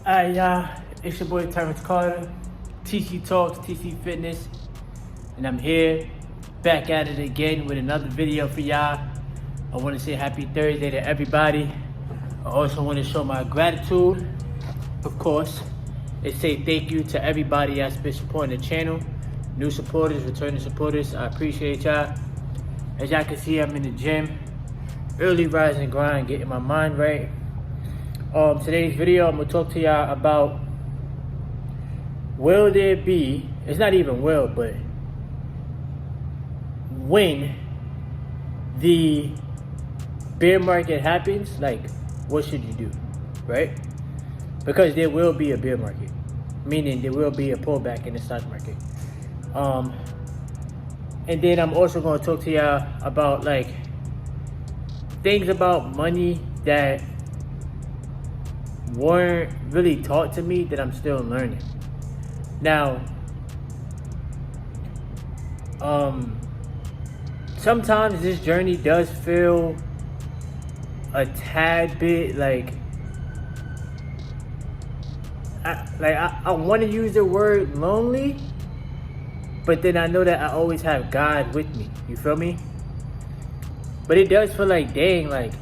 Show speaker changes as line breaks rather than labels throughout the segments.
Alright, y'all, it's your boy Terrence Carter, TC Talks, TC Fitness, and I'm here, back at it again with another video for y'all. I want to say happy Thursday to everybody. I also want to show my gratitude, of course, and say thank you to everybody that's been supporting the channel. New supporters, returning supporters, I appreciate y'all. As y'all can see, I'm in the gym, early rise and grind, getting my mind right. Today's video, I'm gonna talk to y'all about, will there be, it's not even will, but when the bear market happens, like, what should you do, right? Because there will be a bear market, meaning there will be a pullback in the stock market. And then I'm also gonna talk to y'all about, like, things about money that weren't really taught to me that I'm still learning. Now, sometimes this journey does feel a tad bit like I want to use the word lonely, but then I know that I always have God with me. You feel me? But it does feel like, dang, like,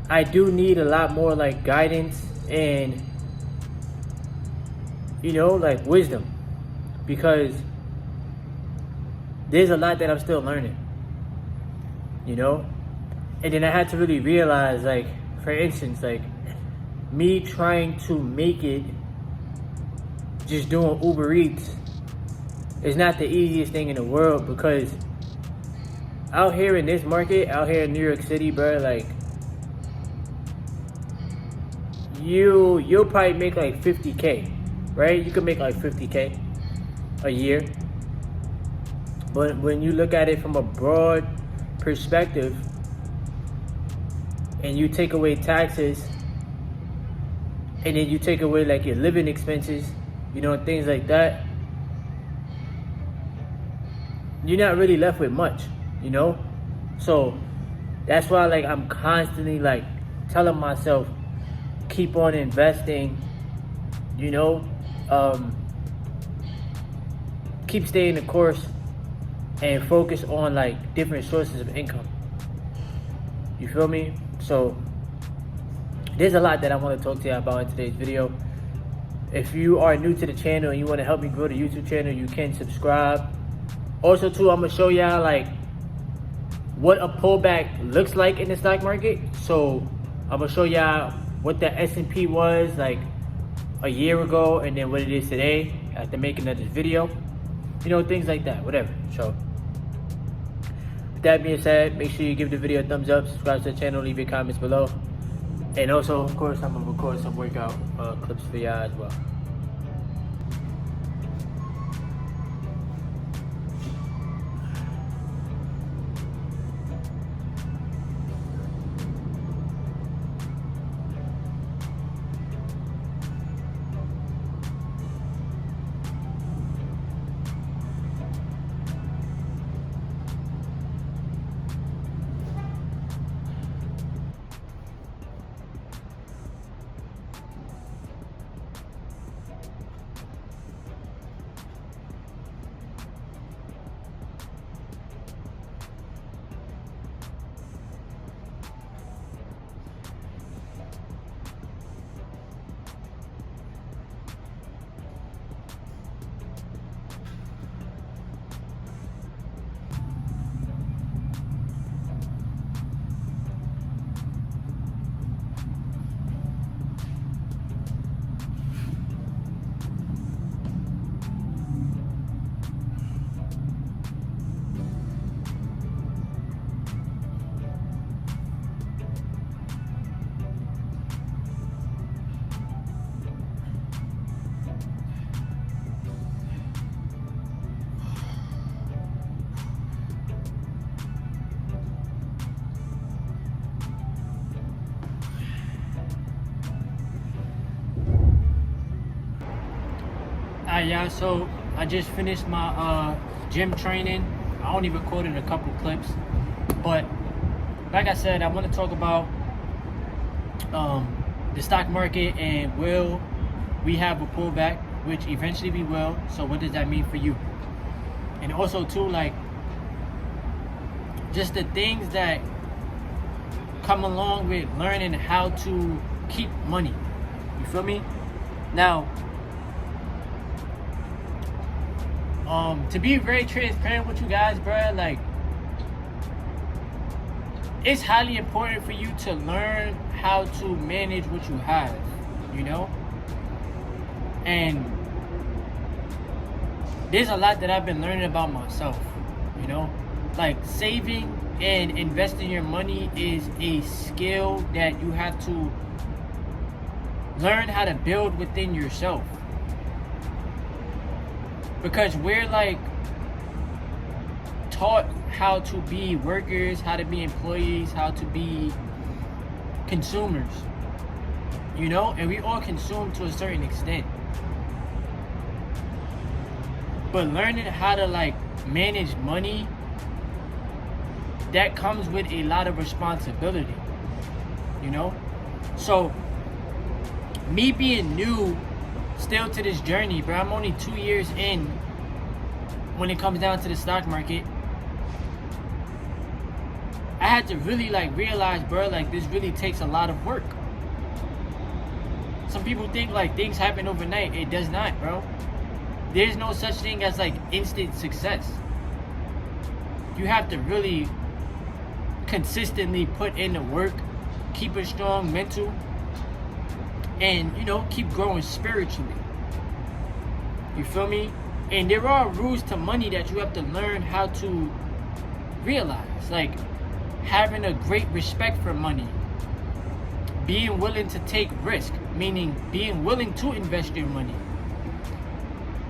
I do need a lot more, like, guidance and, you know, like, wisdom, because there's a lot that I'm still learning, you know? And then I had to really realize, like, for instance, like, me trying to make it just doing Uber Eats is not the easiest thing in the world, because out here in this market, out here in New York City, bro, like, you'll probably make like 50K, right? You could make like 50K a year. But when you look at it from a broad perspective and you take away taxes and then you take away like your living expenses, you know, things like that, you're not really left with much, you know? So that's why, like, I'm constantly like telling myself, keep on investing, you know, keep staying the course and focus on like different sources of income. You feel me? So there's a lot that I want to talk to you about in today's video. If you are new to the channel and you want to help me grow the YouTube channel, you can subscribe. Also too, I'm gonna show y'all like what a pullback looks like in the stock market. So I'm gonna show y'all what the S&P was like a year ago and then what it is today after making this video. You know, things like that, whatever. So with that being said, make sure you give the video a thumbs up, subscribe to the channel, leave your comments below. And also, of course, I'm gonna record some workout clips for y'all as well. Alright, y'all, so I just finished my gym training. I only recorded a couple clips, but like I said, I want to talk about the stock market and will we have a pullback, which eventually we will. So what does that mean for you? And also too, like, just the things that come along with learning how to keep money. You feel me? Now, to be very transparent with you guys, bro, like, it's highly important for you to learn how to manage what you have, you know? And there's a lot that I've been learning about myself, you know? Like, saving and investing your money is a skill that you have to learn how to build within yourself. Because we're like taught how to be workers, how to be employees, how to be consumers, you know, and we all consume to a certain extent. But learning how to like manage money, that comes with a lot of responsibility, you know? So me being new still to this journey, bro, I'm only 2 years in when it comes down to the stock market. I had to really like realize, bro, like this really takes a lot of work. Some people think like things happen overnight. It does not, bro. There's no such thing as like instant success. You have to really consistently put in the work, keep a strong mental, and, you know, keep growing spiritually. You feel me? And there are rules to money that you have to learn how to realize. Like having a great respect for money. Being willing to take risk, meaning being willing to invest your money.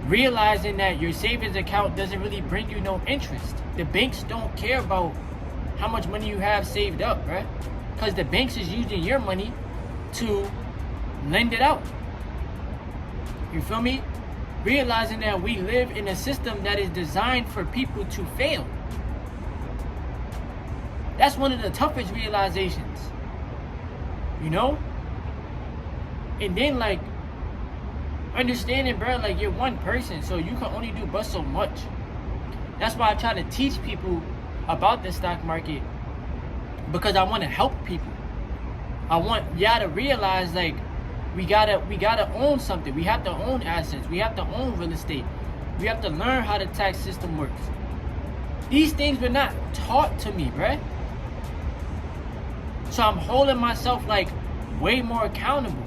Realizing that your savings account doesn't really bring you no interest. The banks don't care about how much money you have saved up, right? Because the banks is using your money to lend it out. You feel me? Realizing that we live in a system that is designed for people to fail. That's one of the toughest realizations. You know? And then like understanding, bro, like you're one person, so you can only do but so much. That's why I try to teach people about the stock market, because I want to help people. I want y'all to realize like we gotta own something. We have to own assets. We have to own real estate. We have to learn how the tax system works. These things were not taught to me, bruh. So I'm holding myself like way more accountable.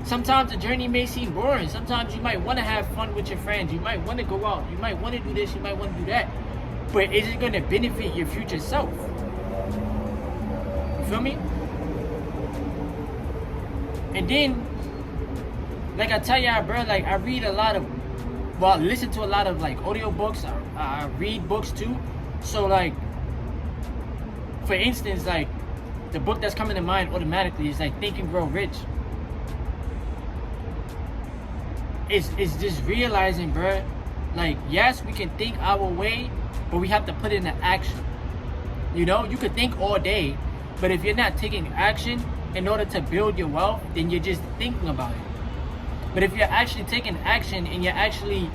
Sometimes the journey may seem boring. Sometimes you might want to have fun with your friends. You might want to go out. You might want to do this. You might want to do that. But is it going to benefit your future self? You feel me? And then, like I tell y'all, bro, like I read a lot of, well, I listen to a lot of like audio books. I read books too. So like, for instance, like the book that's coming to mind automatically is like Think and Grow Rich. It's just realizing, bro, like, yes, we can think our way, but we have to put it into action. You know, you could think all day, but if you're not taking action in order to build your wealth, then you're just thinking about it. But if you're actually taking action and you're actually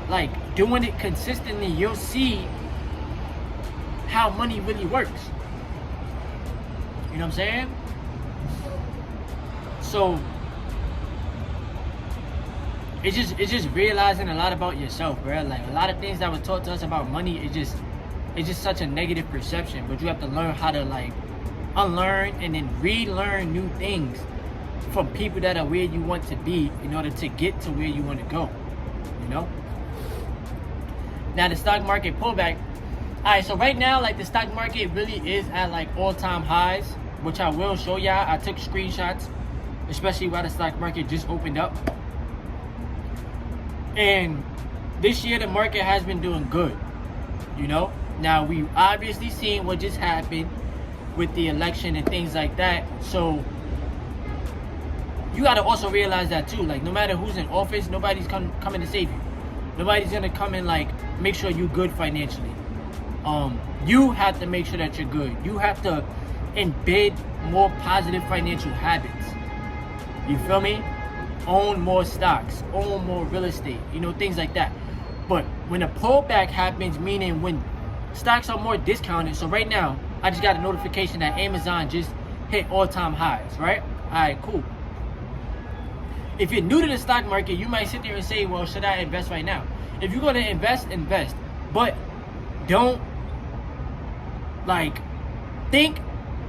like doing it consistently, you'll see how money really works. You know what I'm saying? So it's just realizing a lot about yourself, bro. Like a lot of things that were taught to us about money, it's just such a negative perception. But you have to learn how to like unlearn and then relearn new things from people that are where you want to be in order to get to where you want to go. You know? Now the stock market pullback. Alright, so right now, like the stock market really is at like all-time highs, which I will show y'all. I took screenshots, especially while the stock market just opened up. And this year the market has been doing good, you know. Now we obviously seen what just happened with the election and things like that. So you got to also realize that too. Like no matter who's in office, nobody's coming to save you. Nobody's gonna come and like make sure you're good financially. You have to make sure that you're good. You have to embed more positive financial habits. You feel me? Own more stocks, own more real estate, things like that. But when a pullback happens, meaning when stocks are more discounted, so right now, I just got a notification that Amazon just hit all-time highs, right? All right, cool. If you're new to the stock market, you might sit there and say, well, should I invest right now? If you're going to invest, invest. But don't, think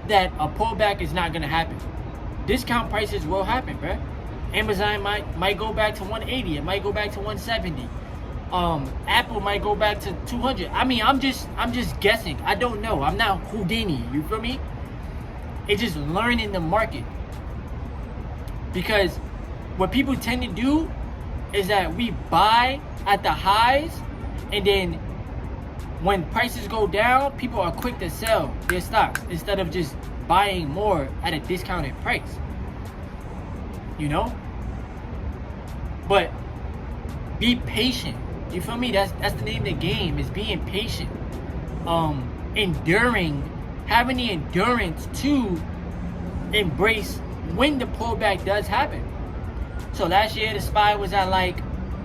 that a pullback is not going to happen. Discount prices will happen, bro. Amazon might go back to 180. It might go back to 170. Apple might go back to 200. I mean, I'm just guessing. I don't know. I'm not Houdini. You feel me? It's just learning the market. Because what people tend to do is that we buy at the highs, and then when prices go down, people are quick to sell their stocks instead of just buying more at a discounted price. But be patient. You feel me? That's the name of the game, is being patient. Enduring, having the endurance to embrace when the pullback does happen. So last year the SPY was at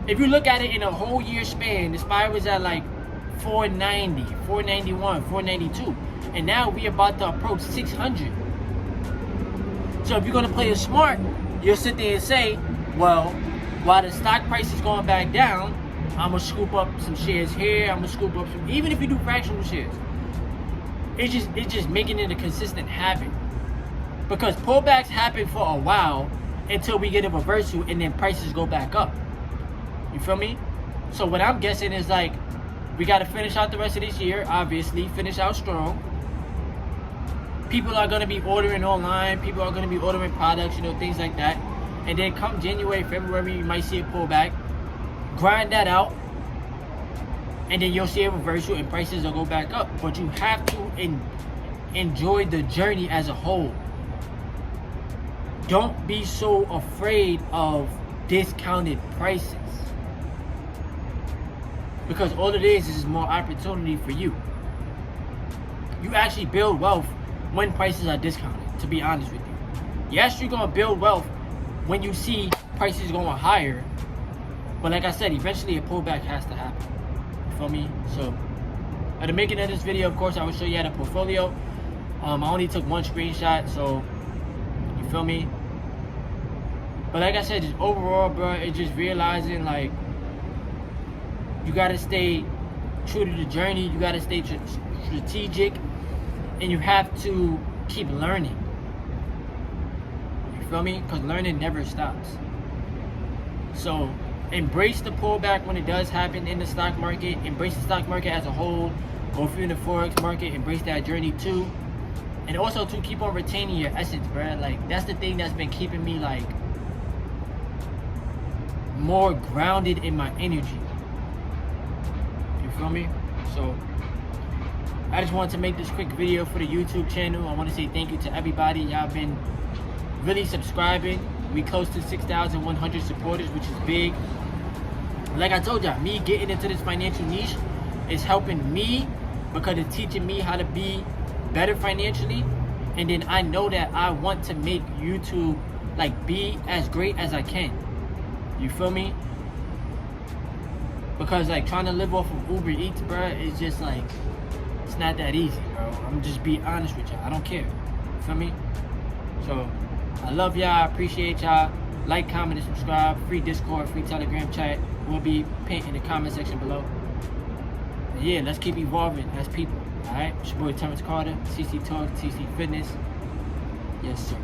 if you look at it in a whole year span, the SPY was at 490, 491, 492. And now we're about to approach 600. So if you're going to play it smart, you'll sit there and say, well, while the stock price is going back down, I'm going to scoop up some shares here. I'm going to scoop up some, even if you do fractional shares. It's just making it a consistent habit. Because pullbacks happen for a while until we get a reversal and then prices go back up. You feel me? So what I'm guessing is we got to finish out the rest of this year, obviously, finish out strong. People are going to be ordering online. People are going to be ordering products, things like that. And then come January, February, you might see a pullback. Grind that out. And then you'll see a reversal and prices will go back up. But you have to enjoy the journey as a whole. Don't be so afraid of discounted prices. Because all it is more opportunity for you. You actually build wealth when prices are discounted, to be honest with you. Yes, you're going to build wealth when you see prices going higher. But like I said, eventually a pullback has to happen. You feel me? So, at the making of this video, of course, I will show you how to portfolio. I only took one screenshot, so you feel me? But like I said, just overall, bro, it's just realizing you gotta stay true to the journey. You gotta stay strategic, and you have to keep learning. You feel me? Because learning never stops. So embrace the pullback when it does happen in the stock market. Embrace the stock market as a whole. Go through in the forex market. Embrace that journey too. And also to keep on retaining your essence, bro. That's the thing that's been keeping me more grounded in my energy. You feel me? So I just wanted to make this quick video for the YouTube channel. I want to say thank you to everybody. Y'all been really subscribing. We close to 6,100 supporters, which is big. Like I told y'all, me getting into this financial niche is helping me because it's teaching me how to be better financially. And then I know that I want to make YouTube be as great as I can. You feel me? Because trying to live off of Uber Eats, bro, is just it's not that easy, bro. I'm just be honest with y'all. I don't care. You feel me? So I love y'all. I appreciate y'all. Like, comment, and subscribe. Free Discord, free Telegram chat. Will be pinned in the comment section below. And yeah, let's keep evolving as people. Alright? It's your boy Terrence Carter, CC Talk, CC Fitness. Yes, sir.